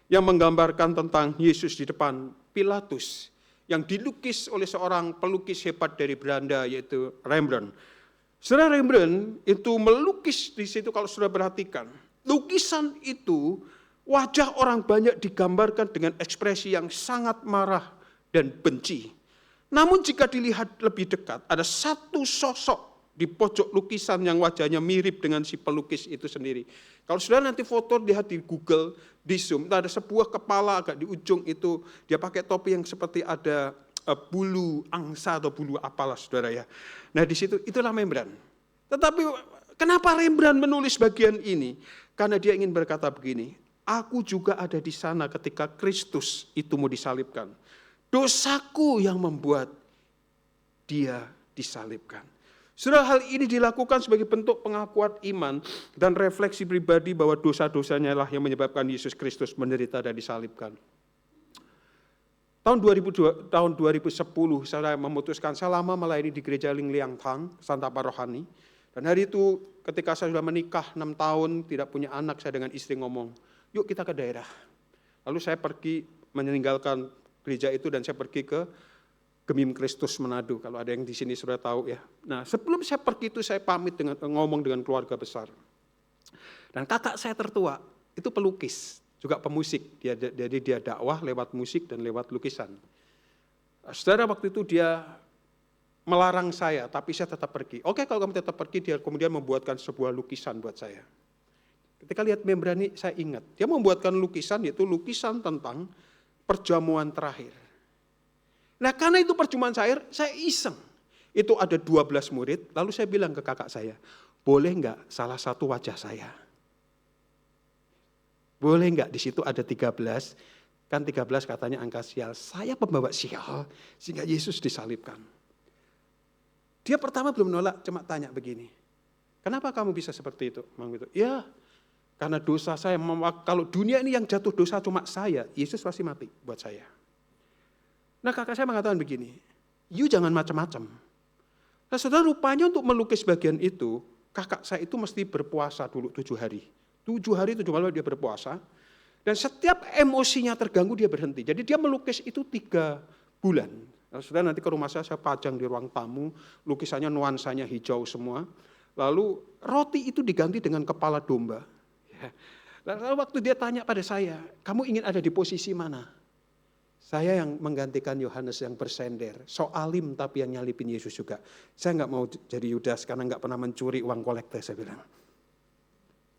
S1: yang menggambarkan tentang Yesus di depan Pilatus, yang dilukis oleh seorang pelukis hebat dari Belanda, yaitu Rembrandt. Saudara, Rembrandt itu melukis di situ, kalau sudah perhatikan, lukisan itu wajah orang banyak digambarkan dengan ekspresi yang sangat marah dan benci. Namun jika dilihat lebih dekat, ada satu sosok di pojok lukisan yang wajahnya mirip dengan si pelukis itu sendiri. Kalau sudah nanti foto lihat di Google, di Zoom, ada sebuah kepala agak di ujung itu, dia pakai topi yang seperti ada bulu angsa atau bulu apalah, saudara ya. Nah di situ, itulah Rembrandt. Tetapi kenapa Rembrandt menulis bagian ini? Karena dia ingin berkata begini, aku juga ada di sana ketika Kristus itu mau disalibkan. Dosaku yang membuat dia disalibkan. Saudara, hal ini dilakukan sebagai bentuk pengakuan iman dan refleksi pribadi bahwa dosa-dosanya lah yang menyebabkan Yesus Kristus menderita dan disalibkan. Tahun 2010 saya memutuskan, saya lama melayani di gereja Ling Liang Tang, Santapa Rohani. Dan hari itu ketika saya sudah menikah 6 tahun, tidak punya anak, saya dengan istri ngomong, yuk kita ke daerah. Lalu saya pergi meninggalkan gereja itu dan saya pergi ke Gemim Kristus Manado, kalau ada yang di sini sudah tahu ya. Nah, sebelum saya pergi itu saya pamit ngomong dengan keluarga besar. Dan kakak saya tertua itu pelukis, juga pemusik. Jadi dia dakwah lewat musik dan lewat lukisan. Saudara, waktu itu dia melarang saya, tapi saya tetap pergi. Oke, kalau kamu tetap pergi, dia kemudian membuatkan sebuah lukisan buat saya. Ketika lihat membrani, saya ingat. Dia membuatkan lukisan, yaitu lukisan tentang perjamuan terakhir. Nah, karena itu perjamuan terakhir, saya iseng. Itu ada 12 murid, lalu saya bilang ke kakak saya, boleh enggak salah satu wajah saya? Boleh enggak, di situ ada 13, kan 13 katanya angka sial. Saya pembawa sial, sehingga Yesus disalibkan. Dia pertama belum menolak, cuma tanya begini, kenapa kamu bisa seperti itu? Ya, karena dosa saya, kalau dunia ini yang jatuh dosa cuma saya, Yesus pasti mati buat saya. Nah, kakak saya mengatakan begini, you jangan macam-macam. Nah, saudara, rupanya untuk melukis bagian itu, kakak saya itu mesti berpuasa dulu 7 hari. 7 hari, 7 malam dia berpuasa, dan setiap emosinya terganggu dia berhenti. Jadi dia melukis itu 3 bulan. Nah, saudara, nanti ke rumah saya pajang di ruang tamu, lukisannya nuansanya hijau semua. Lalu roti itu diganti dengan kepala domba. Lalu waktu dia tanya pada saya, kamu ingin ada di posisi mana? Saya yang menggantikan Yohanes yang bersender, so alim tapi yang nyalipin Yesus juga. Saya nggak mau jadi Yudas karena nggak pernah mencuri uang kolektor, saya bilang.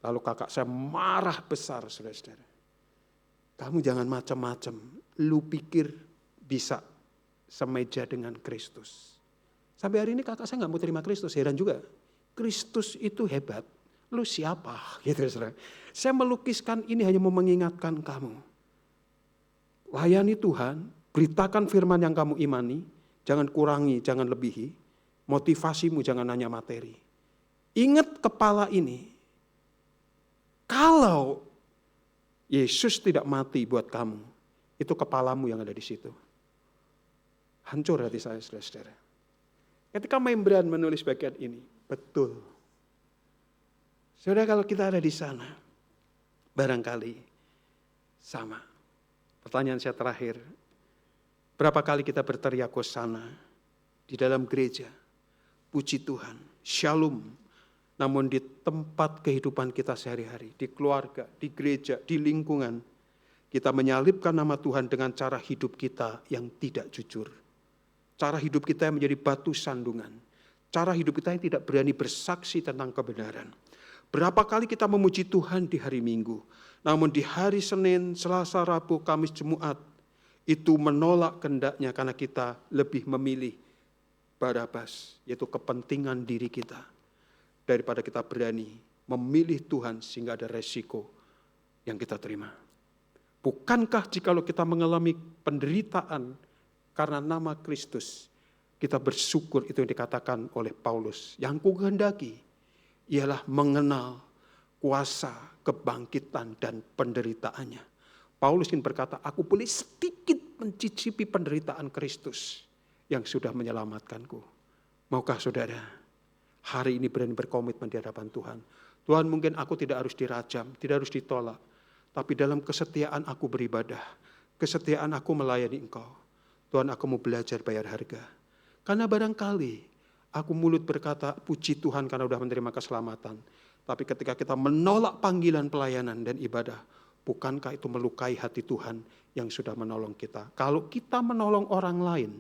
S1: Lalu kakak saya marah besar, saudara-saudara. Kamu jangan macam-macam, lu pikir bisa semeja dengan Kristus. Sampai hari ini kakak saya nggak mau terima Kristus, heran juga. Kristus itu hebat, lu siapa? Gitu, saudara. Saya melukiskan ini hanya mau mengingatkan kamu. Layani Tuhan, beritakan firman yang kamu imani, jangan kurangi, jangan lebihi. Motivasimu jangan hanya materi. Ingat kepala ini, kalau Yesus tidak mati buat kamu, itu kepalamu yang ada di situ. Hancur hati saya, saudara-saudara. Ketika Membran menulis bagian ini, betul. Saudara, kalau kita ada di sana, barangkali sama. Pertanyaan saya terakhir, berapa kali kita berteriak hosana di dalam gereja, puji Tuhan, shalom, namun di tempat kehidupan kita sehari-hari, di keluarga, di gereja, di lingkungan, kita menyalibkan nama Tuhan dengan cara hidup kita yang tidak jujur. Cara hidup kita yang menjadi batu sandungan. Cara hidup kita yang tidak berani bersaksi tentang kebenaran. Berapa kali kita memuji Tuhan di hari Minggu, namun di hari Senin, Selasa, Rabu, Kamis, Jumat, itu menolak kehendaknya karena kita lebih memilih Barabas, yaitu kepentingan diri kita, daripada kita berani memilih Tuhan sehingga ada resiko yang kita terima. Bukankah jikalau kita mengalami penderitaan karena nama Kristus, kita bersyukur, itu yang dikatakan oleh Paulus. Yang kukehendaki ialah mengenal kuasa kebangkitan dan penderitaannya. Paulus ingin berkata, aku boleh sedikit mencicipi penderitaan Kristus yang sudah menyelamatkanku. Maukah saudara hari ini berani berkomitmen di hadapan Tuhan? Tuhan, mungkin aku tidak harus dirajam, tidak harus ditolak, tapi dalam kesetiaan aku beribadah, kesetiaan aku melayani Engkau. Tuhan, aku mau belajar bayar harga. Karena barangkali aku mulut berkata puji Tuhan karena sudah menerima keselamatan. Tapi ketika kita menolak panggilan pelayanan dan ibadah, bukankah itu melukai hati Tuhan yang sudah menolong kita? Kalau kita menolong orang lain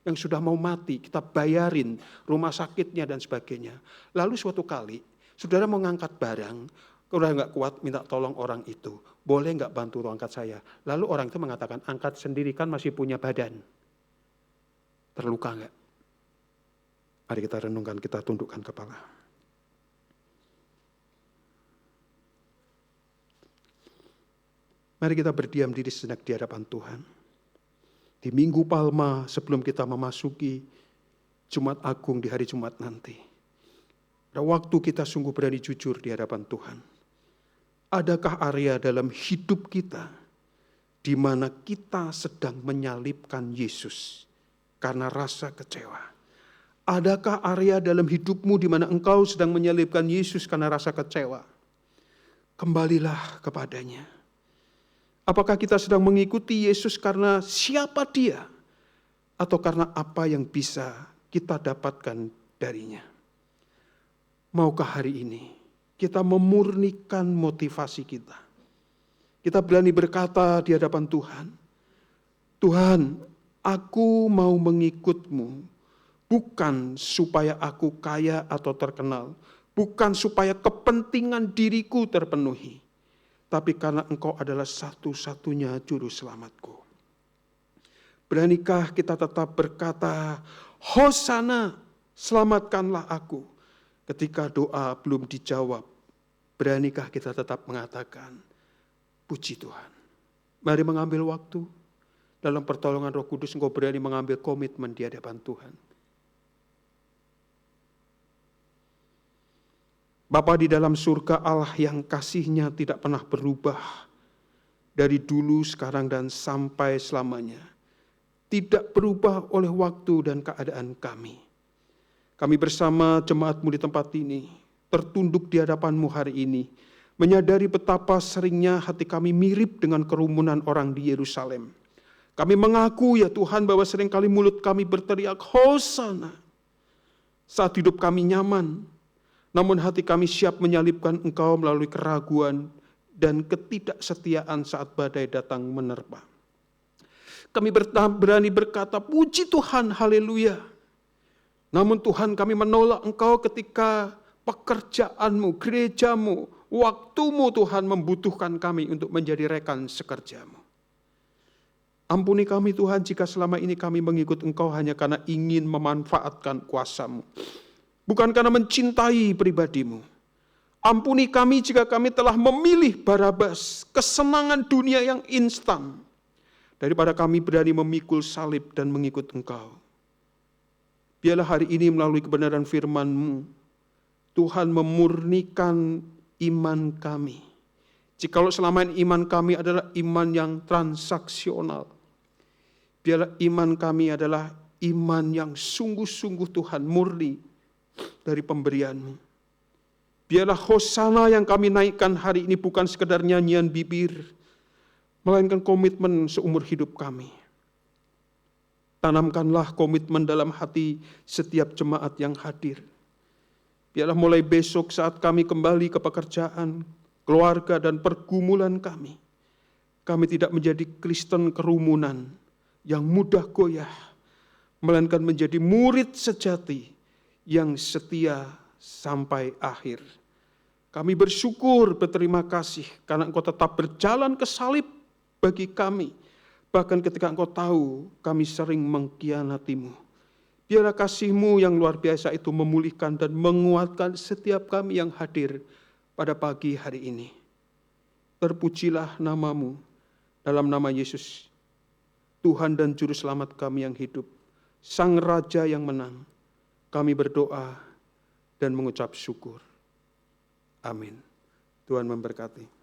S1: yang sudah mau mati, kita bayarin rumah sakitnya dan sebagainya. Lalu suatu kali, saudara mau ngangkat barang, udah nggak kuat, minta tolong orang itu. Boleh nggak bantu angkat saya? Lalu orang itu mengatakan, angkat sendiri kan masih punya badan. Terluka nggak? Mari kita renungkan, kita tundukkan kepala. Mari kita berdiam diri sejenak di hadapan Tuhan. Di Minggu Palma sebelum kita memasuki Jumat Agung di hari Jumat nanti. Pada waktu kita sungguh berani jujur di hadapan Tuhan. Adakah area dalam hidup kita di mana kita sedang menyalibkan Yesus karena rasa kecewa? Adakah area dalam hidupmu di mana engkau sedang menyalibkan Yesus karena rasa kecewa? Kembalilah kepadanya. Apakah kita sedang mengikuti Yesus karena siapa Dia? Atau karena apa yang bisa kita dapatkan darinya? Maukah hari ini kita memurnikan motivasi kita? Kita berani berkata di hadapan Tuhan, Tuhan, Aku mau mengikut-Mu, bukan supaya aku kaya atau terkenal, bukan supaya kepentingan diriku terpenuhi, tapi karena Engkau adalah satu-satunya juru selamatku. Beranikah kita tetap berkata, Hosana, selamatkanlah aku, ketika doa belum dijawab? Beranikah kita tetap mengatakan, puji Tuhan. Mari mengambil waktu, dalam pertolongan Roh Kudus engkau berani mengambil komitmen di hadapan Tuhan. Bapa di dalam surga, Allah yang kasih-Nya tidak pernah berubah dari dulu, sekarang, dan sampai selamanya. Tidak berubah oleh waktu dan keadaan kami. Kami bersama jemaat-Mu di tempat ini, tertunduk di hadapan-Mu hari ini, menyadari betapa seringnya hati kami mirip dengan kerumunan orang di Yerusalem. Kami mengaku ya Tuhan bahwa seringkali mulut kami berteriak, Hosana, saat hidup kami nyaman, namun hati kami siap menyalibkan Engkau melalui keraguan dan ketidaksetiaan saat badai datang menerpa. Kami berani berkata, puji Tuhan, haleluya. Namun Tuhan, kami menolak Engkau ketika pekerjaan-Mu, gereja-Mu, waktu-Mu Tuhan membutuhkan kami untuk menjadi rekan sekerja-Mu. Ampuni kami Tuhan jika selama ini kami mengikut Engkau hanya karena ingin memanfaatkan kuasa-Mu, bukan karena mencintai pribadi-Mu. Ampuni kami jika kami telah memilih Barabas, kesenangan dunia yang instan, daripada kami berani memikul salib dan mengikut Engkau. Biarlah hari ini melalui kebenaran firman-Mu, Tuhan memurnikan iman kami. Jikalau selama ini iman kami adalah iman yang transaksional, biarlah iman kami adalah iman yang sungguh-sungguh Tuhan murni dari pemberian-Mu. Biarlah hosana yang kami naikkan hari ini bukan sekedar nyanyian bibir, melainkan komitmen seumur hidup kami. Tanamkanlah komitmen dalam hati setiap jemaat yang hadir. Biarlah mulai besok saat kami kembali ke pekerjaan, keluarga, dan pergumulan kami tidak menjadi Kristen kerumunan yang mudah goyah, melainkan menjadi murid sejati yang setia sampai akhir. Kami bersyukur, berterima kasih karena Engkau tetap berjalan ke salib bagi kami, bahkan ketika Engkau tahu kami sering mengkhianati-Mu. Biarlah kasih-Mu yang luar biasa itu memulihkan dan menguatkan setiap kami yang hadir pada pagi hari ini. Terpujilah nama-Mu, dalam nama Yesus, Tuhan dan Juru Selamat kami yang hidup, Sang Raja yang menang. Kami berdoa dan mengucap syukur. Amin. Tuhan memberkati.